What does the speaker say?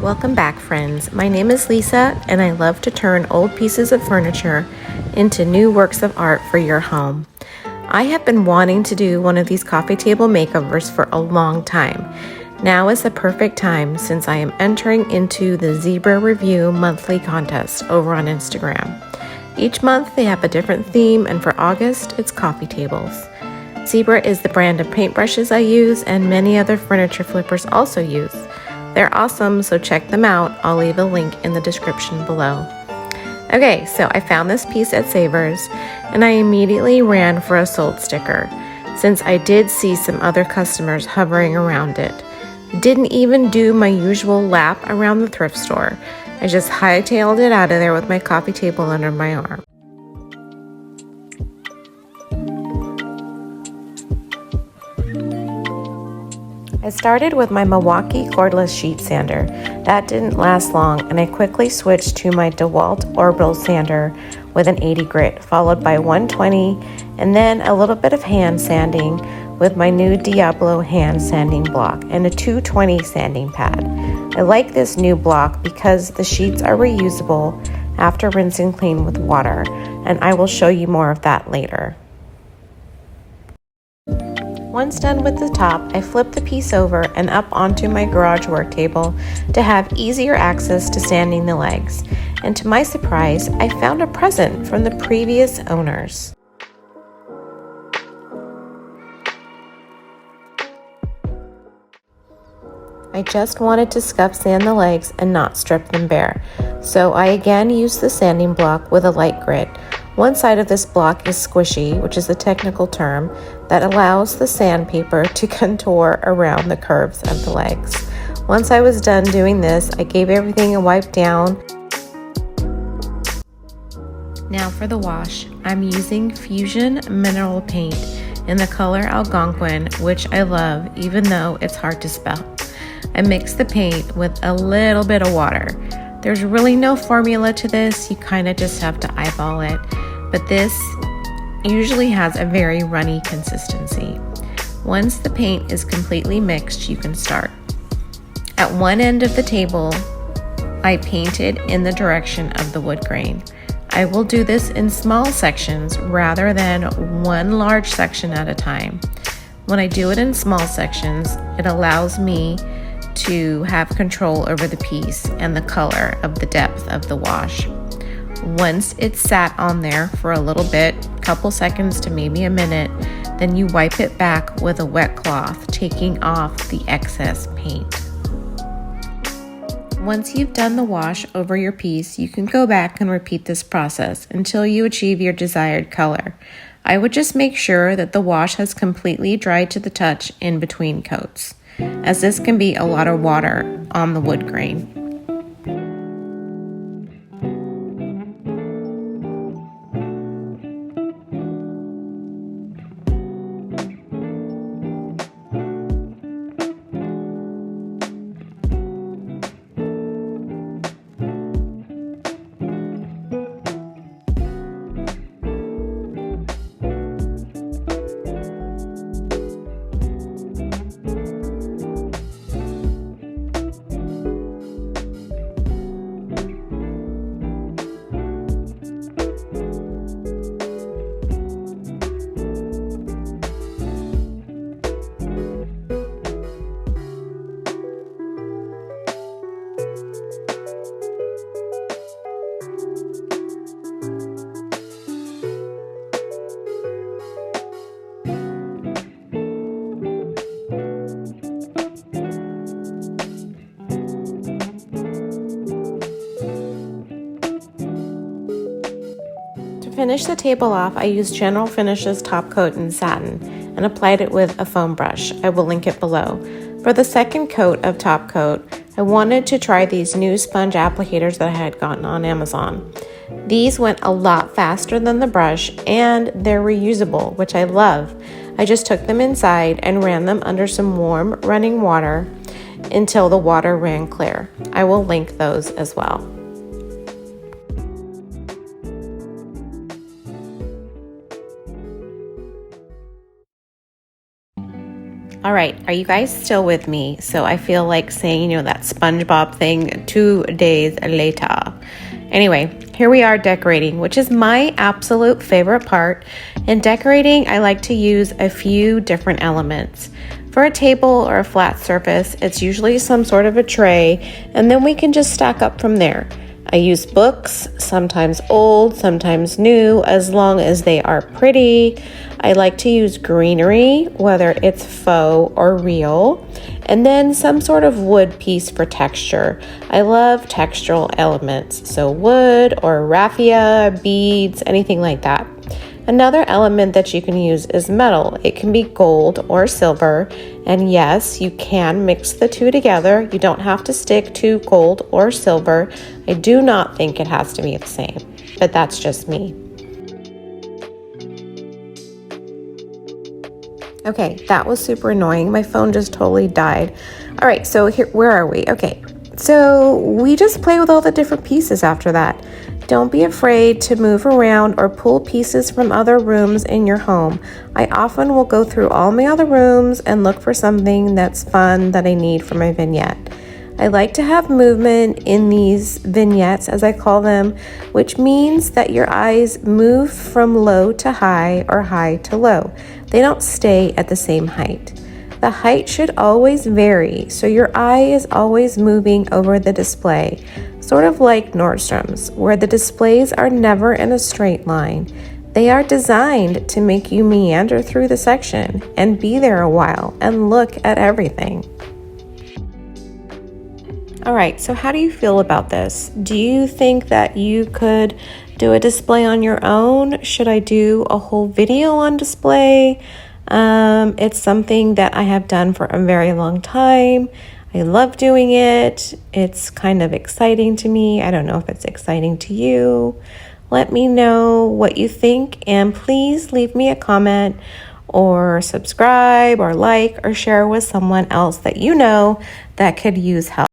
Welcome back, friends. My name is Lisa, and I love to turn old pieces of furniture into new works of art for your home. I have been wanting to do one of these coffee table makeovers for a long time. Now is the perfect time since I am entering into the Zibra Review monthly contest over on Instagram. Each month they have a different theme, and for August, it's coffee tables. Zibra is the brand of paintbrushes I use and many other furniture flippers also use. They're awesome, so check them out. I'll leave a link in the description below. Okay, so I found this piece at Savers, and I immediately ran for a sold sticker, since I did see some other customers hovering around it. Didn't even do my usual lap around the thrift store. I just hightailed it out of there with my coffee table under my arm. I started with my Milwaukee cordless sheet sander. That didn't last long, and I quickly switched to my Dewalt Orbital sander with an 80 grit, followed by 120, and then a little bit of hand sanding with my new Diablo hand sanding block and a 220 sanding pad. I like this new block because the sheets are reusable after rinse and clean with water, and I will show you more of that later. Once done with the top, I flip the piece over and up onto my garage work table to have easier access to sanding the legs. And to my surprise, I found a present from the previous owners. I just wanted to scuff sand the legs and not strip them bare, so I again used the sanding block with a light grit. One side of this block is squishy, which is the technical term that allows the sandpaper to contour around the curves of the legs. Once I was done doing this, I gave everything a wipe down. Now for the wash, I'm using Fusion Mineral Paint in the color Algonquin, which I love even though it's hard to spell. I mix the paint with a little bit of water. There's really no formula to this, you kind of just have to eyeball it, but this usually has a very runny consistency. Once the paint is completely mixed, you can start. At one end of the table, I painted in the direction of the wood grain. I will do this in small sections rather than one large section at a time. When I do it in small sections, it allows me to have control over the piece and the color of the depth of the wash. Once it's sat on there for a little bit, couple seconds to maybe a minute, then you wipe it back with a wet cloth, taking off the excess paint. Once you've done the wash over your piece, you can go back and repeat this process until you achieve your desired color. I would just make sure that the wash has completely dried to the touch in between coats, as this can be a lot of water on the wood grain. To finish the table off, I used General Finishes Topcoat in satin and applied it with a foam brush. I will link it below. For the second coat of Topcoat, I wanted to try these new sponge applicators that I had gotten on Amazon. These went a lot faster than the brush, and they're reusable, which I love. I just took them inside and ran them under some warm running water until the water ran clear. I will link those as well. All right, are you guys still with me? So I feel like saying, that SpongeBob thing 2 days later. Anyway, here we are decorating, which is my absolute favorite part. In decorating, I like to use a few different elements. For a table or a flat surface, it's usually some sort of a tray, and then we can just stack up from there. I use books, sometimes old, sometimes new, as long as they are pretty. I like to use greenery, whether it's faux or real, and then some sort of wood piece for texture. I love textural elements, so wood or raffia, beads, anything like that. Another element that you can use is metal. It can be gold or silver, and yes, you can mix the two together. You don't have to stick to gold or silver. I do not think it has to be the same, but that's just me. Okay, that was super annoying. My phone just totally died. All right, so here, where are we? Okay, so we just play with all the different pieces after that. Don't be afraid to move around or pull pieces from other rooms in your home. I often will go through all my other rooms and look for something that's fun that I need for my vignette. I like to have movement in these vignettes, as I call them, which means that your eyes move from low to high or high to low. They don't stay at the same height. The height should always vary, so your eye is always moving over the display, sort of like Nordstrom's, where the displays are never in a straight line. They are designed to make you meander through the section and be there a while and look at everything. All right, so how do you feel about this? Do you think that you could do a display on your own? Should I do a whole video on display? It's something that I have done for a very long time. I love doing it. It's kind of exciting to me. I don't know if it's exciting to you. Let me know what you think, and please leave me a comment or subscribe or like or share with someone else that you know that could use help.